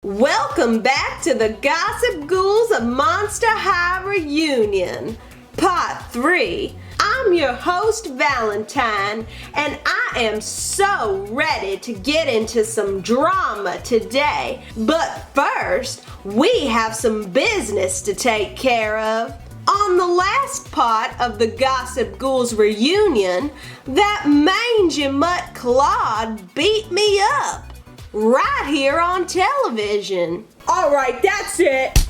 Welcome back to the Gossip Ghouls of Monster High Reunion, Part 3. I'm your host, Valentine, and I am so ready to get into some drama today. But first, we have some business to take care of. On the last part of the Gossip Ghouls reunion, that mangy mutt Claude beat me up. Right here on television. Alright, that's it.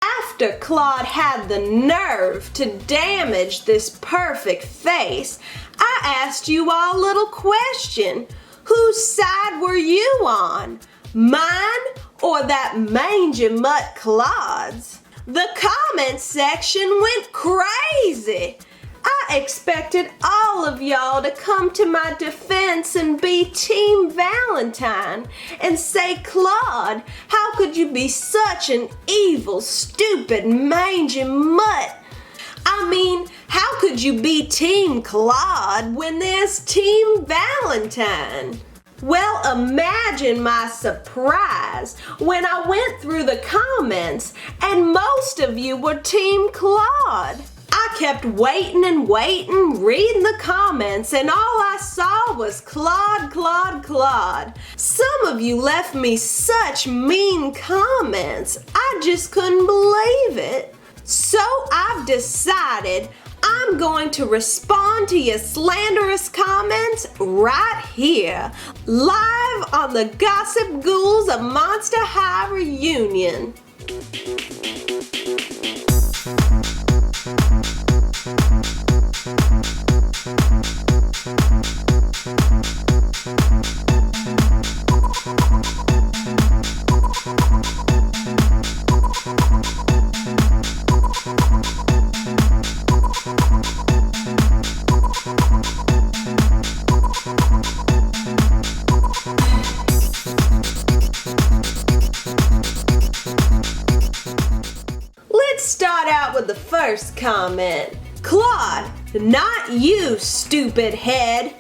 After Claude had the nerve to damage this perfect face, I asked you all a little question. Whose side were you on? Mine or that mangy mutt Claude's? The comment section went crazy. I expected all of y'all to come to my defense and be Team Valentine and say, Claude, how could you be such an evil, stupid, mangy mutt? I mean, how could you be Team Claude when there's Team Valentine? Well, imagine my surprise when I went through the comments and most of you were Team Claude. I kept waiting and waiting, reading the comments, and all I saw was Claude, Claude, Claude. Some of you left me such mean comments, I just couldn't believe it. So I've decided I'm going to respond to your slanderous comments right here, live on the Gossip Ghouls of Monster High Reunion. Let's start out with the first comment. Claude, not you, stupid head.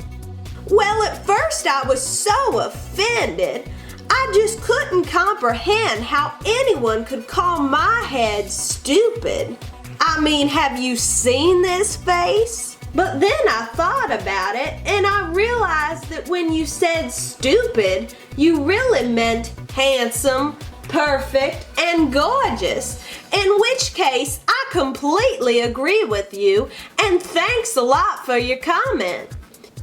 Well, at first I was so offended. I just couldn't comprehend how anyone could call my head stupid. I mean, have you seen this face? But then I thought about it and I realized that when you said stupid, you really meant handsome, perfect, and gorgeous. In which case, I completely agree with you, and thanks a lot for your comment.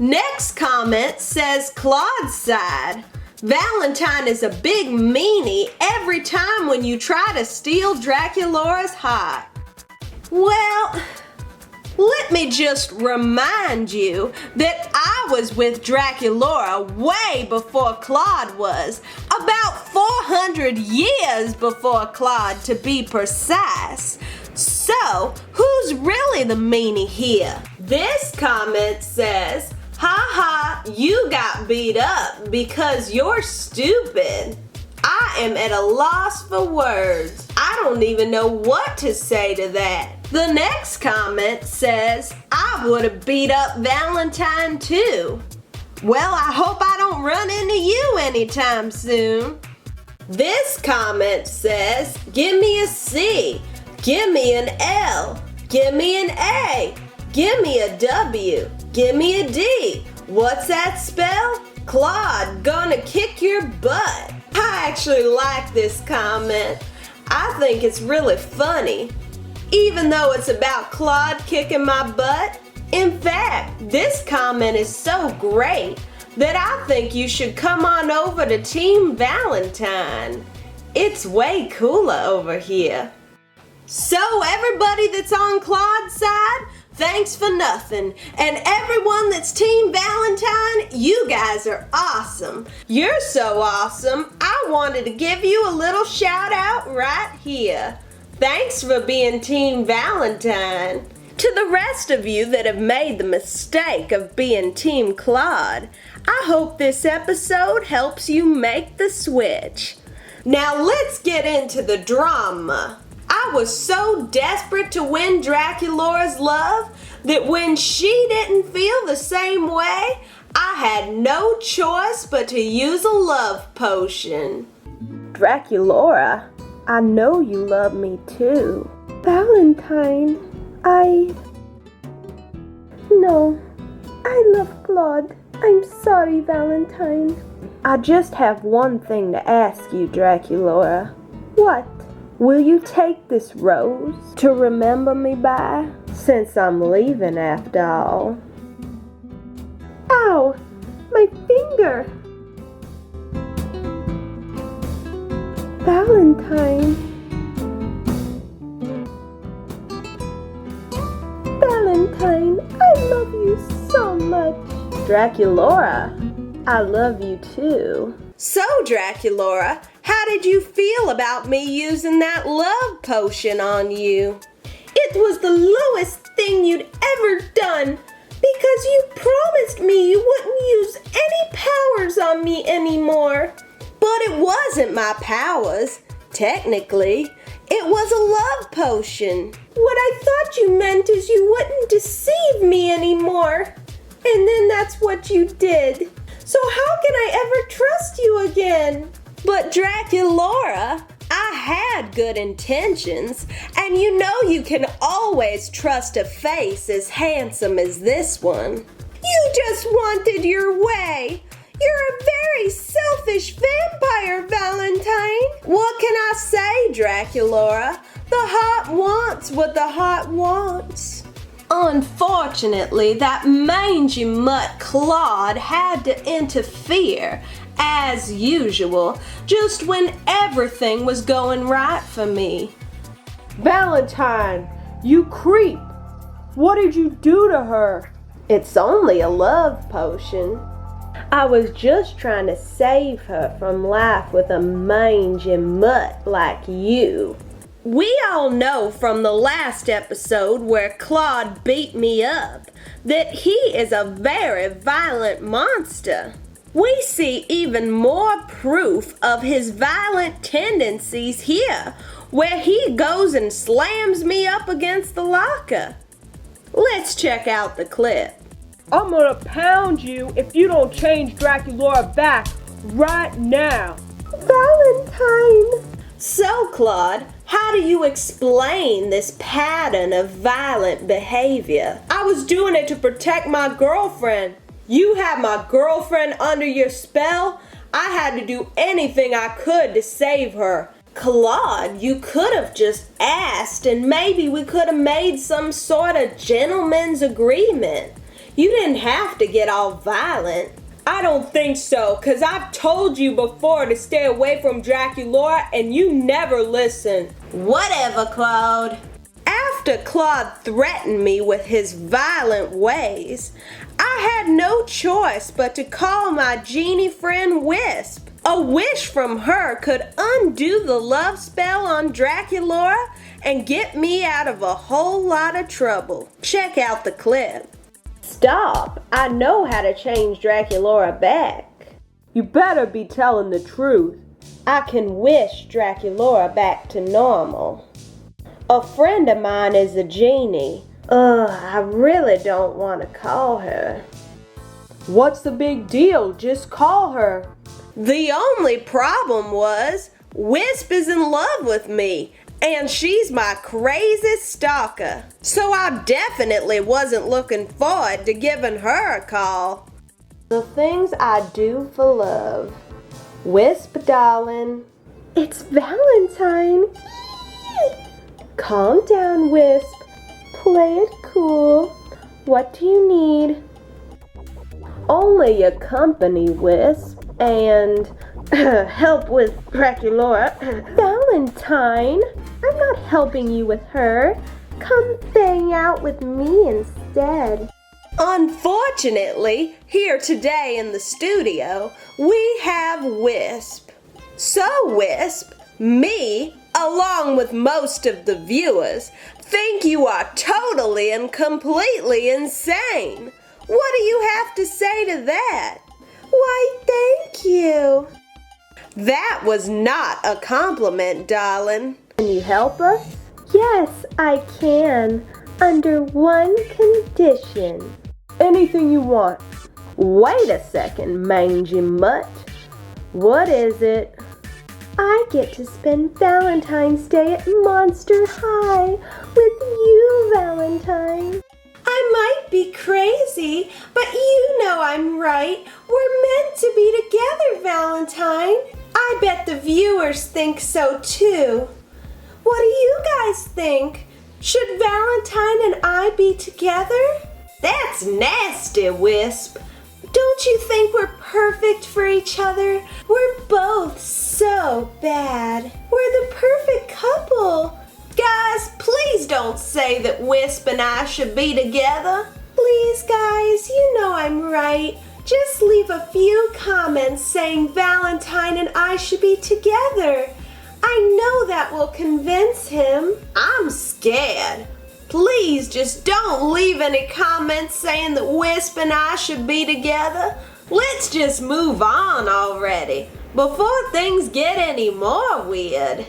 Next comment says Claude's side. Valentine is a big meanie every time when you try to steal Draculaura's heart. Well, let me just remind you that I was with Draculaura way before Claude was. About 400 years before Claude, to be precise. So, who's really the meanie here? This comment says, ha ha, you got beat up because you're stupid. I am at a loss for words. I don't even know what to say to that. The next comment says, I would have beat up Valentine too. Well, I hope I don't run into you anytime soon. This comment says, give me a C, give me an L, give me an A, give me a W, give me a D. What's that spell? Claude, gonna kick your butt. I actually like this comment. I think it's really funny. Even though it's about Claude kicking my butt. In fact, this comment is so great that I think you should come on over to Team Valentine. It's way cooler over here. So everybody that's on Claude's side, thanks for nothing. And everyone that's Team Valentine, you guys are awesome. You're so awesome, I wanted to give you a little shout out right here. Thanks for being Team Valentine. To the rest of you that have made the mistake of being Team Claude, I hope this episode helps you make the switch. Now let's get into the drama. I was so desperate to win Draculaura's love that when she didn't feel the same way, I had no choice but to use a love potion. Draculaura, I know you love me too. Valentine, No, I love Claude. I'm sorry, Valentine. I just have one thing to ask you, Draculaura. What? Will you take this rose to remember me by? Since I'm leaving after all. Ow! My finger! Valentine. Valentine, I love you so much. Draculaura, I love you too. So, Draculaura, how did you feel about me using that love potion on you? It was the lowest thing you'd ever done, because you promised me you wouldn't use any powers on me anymore. But it wasn't my powers. Technically, it was a love potion. What I thought you meant is you wouldn't deceive me anymore. And then that's what you did. So how can I ever trust you again? But Draculaura, I had good intentions, and you know you can always trust a face as handsome as this one. You just wanted your way. You're a very selfish vampire, Valentine. What can I say, Draculaura? The heart wants what the heart wants. Unfortunately, that mangy mutt Claude had to interfere, as usual, just when everything was going right for me. Valentine, you creep! What did you do to her? It's only a love potion. I was just trying to save her from life with a mangy mutt like you. We all know from the last episode where Claude beat me up that he is a very violent monster. We see even more proof of his violent tendencies here, where he goes and slams me up against the locker. Let's check out the clip. I'm gonna pound you if you don't change Draculaura back right now. Valentine! So, Claude, how do you explain this pattern of violent behavior? I was doing it to protect my girlfriend. You had my girlfriend under your spell. I had to do anything I could to save her. Claude, you could have just asked and maybe we could have made some sort of gentleman's agreement. You didn't have to get all violent. I don't think so, because I've told you before to stay away from Draculaura and you never listen. Whatever, Claude. After Claude threatened me with his violent ways, I had no choice but to call my genie friend Wisp. A wish from her could undo the love spell on Draculaura and get me out of a whole lot of trouble. Check out the clip. Stop! I know how to change Draculaura back. You better be telling the truth. I can wish Draculaura back to normal. A friend of mine is a genie. I really don't want to call her. What's the big deal? Just call her. The only problem was Wisp is in love with me. And she's my crazy stalker. So I definitely wasn't looking forward to giving her a call. The things I do for love. Wisp, darling. It's Valentine. Calm down, Wisp. Play it cool. What do you need? Only your company, Wisp. And help with Draculaura. Valentine, I'm not helping you with her. Come hang out with me instead. Unfortunately, here today in the studio, we have Wisp. So Wisp, me, along with most of the viewers, think you are totally and completely insane. What do you have to say to that? Why, thank you. That was not a compliment, darling. Can you help us? Yes, I can. Under one condition. Anything you want. Wait a second, mangy mutt. What is it? I get to spend Valentine's Day at Monster High with you, Valentine. I might be crazy, but you know I'm right. We're meant to be together, Valentine. I bet the viewers think so too. What do you guys think? Should Valentine and I be together? That's nasty, Wisp. Don't you think we're perfect for each other? We're both so bad. We're the perfect couple. Guys, please don't say that Wisp and I should be together. Please, guys, you know I'm right. Just leave a few comments saying Valentine and I should be together. I know that will convince him. I'm scared. Please just don't leave any comments saying that Wisp and I should be together. Let's just move on already before things get any more weird.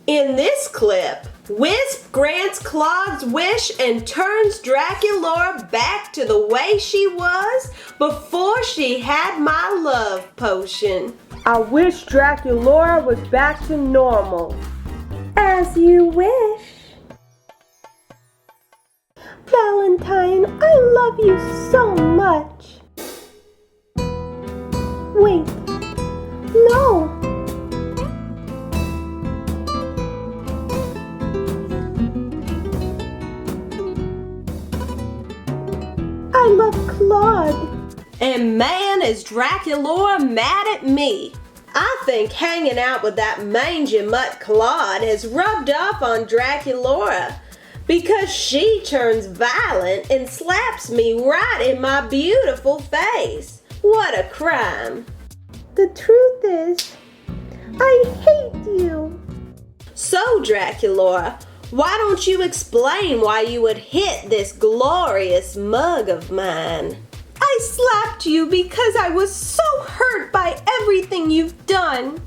In this clip, Wisp grants Claude's wish and turns Draculaura back to the way she was before she had my love potion. I wish Draculaura was back to normal. As you wish. Valentine, I love you so much. Wait. No. I love Claude. And man, is Draculaura mad at me. I think hanging out with that mangy mutt Claude has rubbed off on Draculaura because she turns violent and slaps me right in my beautiful face. What a crime. The truth is, I hate you. So, Draculaura, why don't you explain why you would hit this glorious mug of mine? I slapped you because I was so hurt by everything you've done.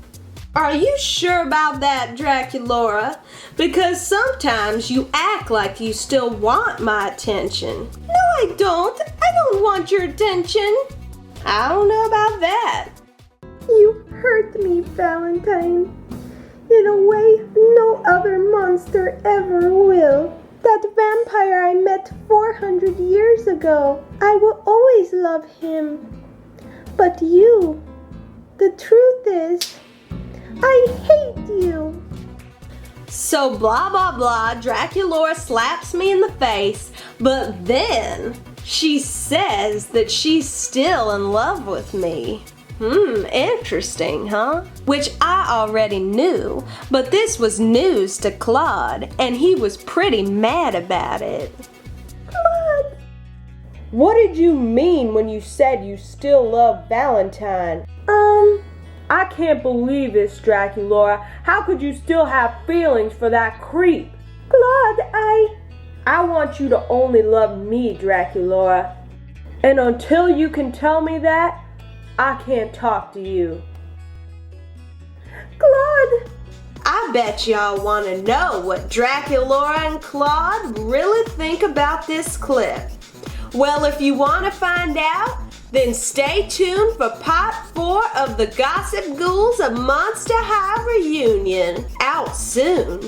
Are you sure about that, Draculaura? Because sometimes you act like you still want my attention. No, I don't. I don't want your attention. I don't know about that. You hurt me, Valentine. In a way no other monster ever will. That vampire I met 400 years ago, I will always love him. But you, the truth is, I hate you. So blah blah blah, Draculaura slaps me in the face, but then she says that she's still in love with me. Interesting, huh? Which I already knew, but this was news to Claude, and he was pretty mad about it. Claude! What did you mean when you said you still love Valentine? I can't believe this, Draculaura. How could you still have feelings for that creep? Claude, I want you to only love me, Draculaura. And until you can tell me that, I can't talk to you. Claude! I bet y'all want to know what Draculaura and Claude really think about this clip. Well, if you want to find out, then stay tuned for part 4 of the Gossip Ghouls of Monster High reunion, out soon.